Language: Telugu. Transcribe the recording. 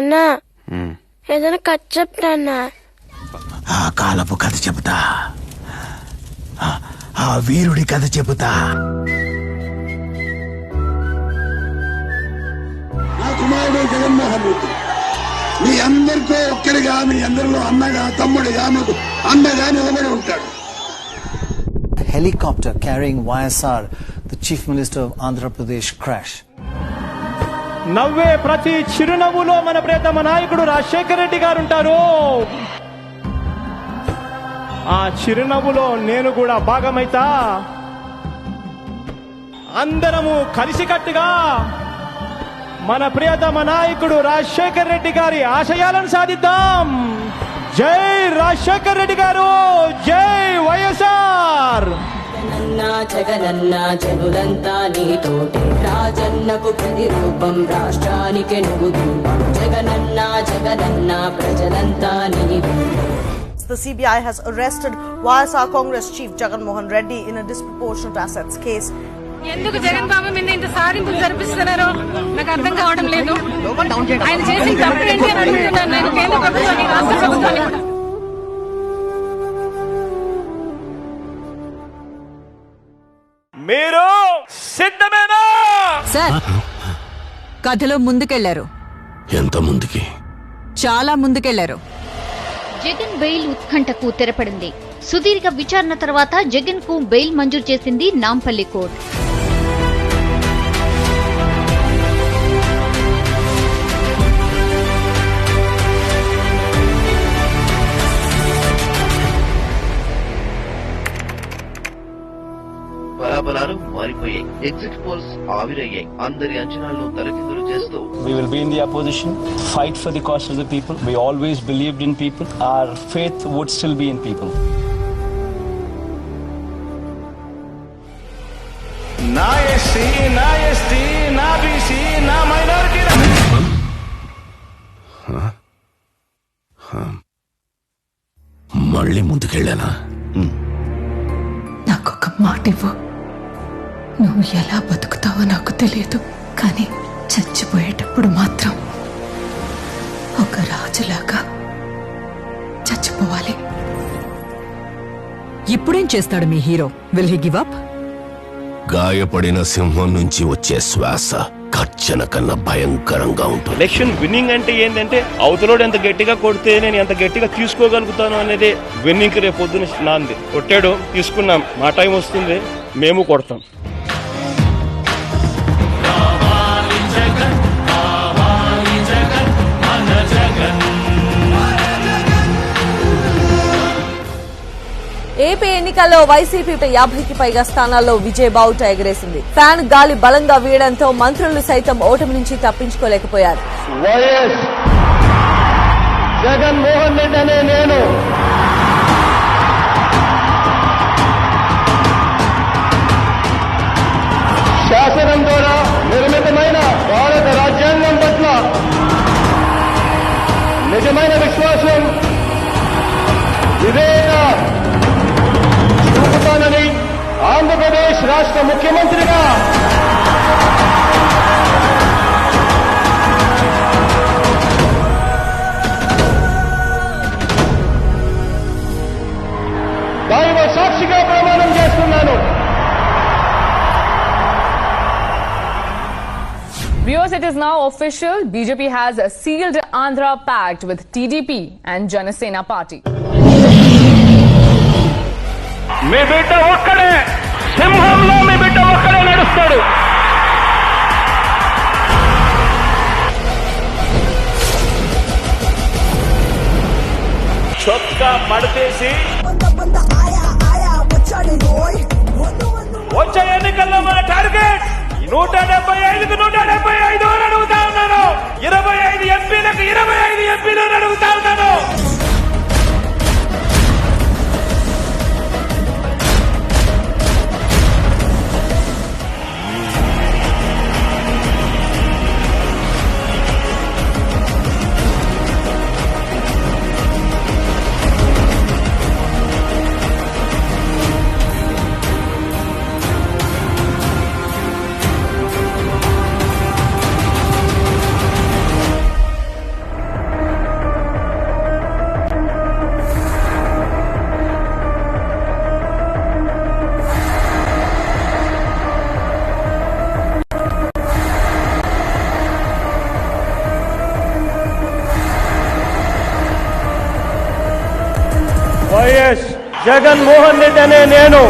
నాన్న ఏదైనా కథ చెప్తాన్న. ఆ కాలపు కథ చెబుతా, ఆ వీరుడి కథ చెబుతా. నా కుమారుడు జగన్మోహన్ రెడ్డి మీ అందరితో ఒక్కరిగా, మీ అందరిలో అన్నగా, తమ్ముడిగా, మీకు అన్నగా నిలబడి ఉంటాడు. Helicopter carrying YSR, the Chief Minister of Andhra Pradesh, crash. నవ్వే ప్రతి చిరునవ్వులో మన ప్రియతమ నాయకుడు రాజశేఖర రెడ్డి గారు ఉంటారు. ఆ చిరునవ్వులో నేను కూడా భాగమైతా. అందరము కలిసికట్టుగా మన ప్రియతమ నాయకుడు రాజశేఖర రెడ్డి గారి ఆశయాలను సాధిద్దాం. జై రాజశేఖర రెడ్డి గారు, జై వైఎస్ఆర్. జగనన్న జనులంతా నీతోటి, రాజన్నకు ప్రతిరూపం, రాష్ట్రానికి నువ్వు రూపం. జగనన్న జగనన్న ప్రజలంతా నీవే. The CBI has arrested YSR Congress Chief Jagan Mohan Reddy in a disproportionate assets case. ఎందుకు జగన్ బాబు మీద ఇంత సాధింపులు జరిపిస్తున్నారో నాకు అర్థం కావడం లేదు. ఆయన చేసిన తప్పు ఏంటి అని అడుగుతున్నాను నేను కేంద్ర ప్రభుత్వాన్ని, రాష్ట్ర ప్రభుత్వాన్ని కూడా. మీరు సిద్ధమేనా? సార్, కథలో ముందుకెళ్లారు. ఎంత ముందుకి? చాలా ముందుకెళ్లారు. జగన్ బెయిల్ ఉత్కంఠకు తెరపడింది. సుదీర్ఘ విచారణ తర్వాత జగన్ కు బెయిల్ మంజూరు చేసింది నాంపల్లి కోర్టు. బలాబలాలు మారిపోయాయి. ఎగ్జిట్ పోల్స్ ఆవిరయ్యాయి. అందరి అంచనాలను తలకిందులు చేస్తూ We will be in the opposition, fight for the cause of the people. We always believed in people. Our faith would still be in people. నా ఎస్సీ, నా ఎస్టీ, నా బీసీ, నా మైనారిటీ. మళ్ళీ ముందుకెళ్ళానా? నాకొక మాట ఇవ్వు. నువ్వు ఎలా బతుకుతావో నాకు తెలియదు, కానీ చచ్చిపోయేటప్పుడు మాత్రం ఒక రాజులాగా చచ్చిపోవాలి. ఇప్పుడేం చేస్తాడు మీ hero? Will he give up? గాయపడిన సింహం నుంచి వచ్చే శ్వాస కర్చన కన్నా భయంకరంగా ఉంటుంది. ఎలక్షన్ విన్నింగ్ అంటే ఏంటంటే అవతలోడు ఎంత గట్టిగా కొడితే నేను ఎంత గట్టిగా తీసుకోగలుగుతాను అనేది విన్నింగ్. రేపు పొద్దున నాంది కొట్టాడు, తీసుకున్నాం. మా టైం వస్తుంది, మేము కొడతాం. ఏపీ ఎన్నికల్లో వైసీపీ 50కి పైగా స్థానాల్లో విజయ్ బావుట ఎగరేసింది. ఫ్యాన్ గాలి బలంగా వీయడంతో మంత్రులు సైతం ఓటమి నుంచి తప్పించుకోలేకపోయారు. వైఎస్ జగన్మోహన్ రెడ్డి అనే నేను శాసనం ద్వారా నిర్మితమైన భారత రాజ్యాంగం పట్ల నిజమైన విశ్వాసం, వివేక చూపుతానని ఆంధ్రప్రదేశ్ రాష్ట్ర ముఖ్యమంత్రిగా దైవ సాక్షిగా ప్రమాణం చేస్తున్నాను. Viewers, it is now official. BJP has sealed Andhra pact with TDP and Janasena party. మీ బిడ్డ ఒక్కడే, సింహంలో మీ బిడ్డ ఒక్కడే నడుస్తాడు. చొక్కా మడతేసి వచ్చే ఎన్నికల్లో మన టార్గెట్ 175కు 175 అని అడుగుతా ఉన్నాను. 25 ఎంపీలకు 25 ఎంపీలు అడుగుతా ఉన్నాను. జగన్మోహన్ రెడ్డి అనే నేను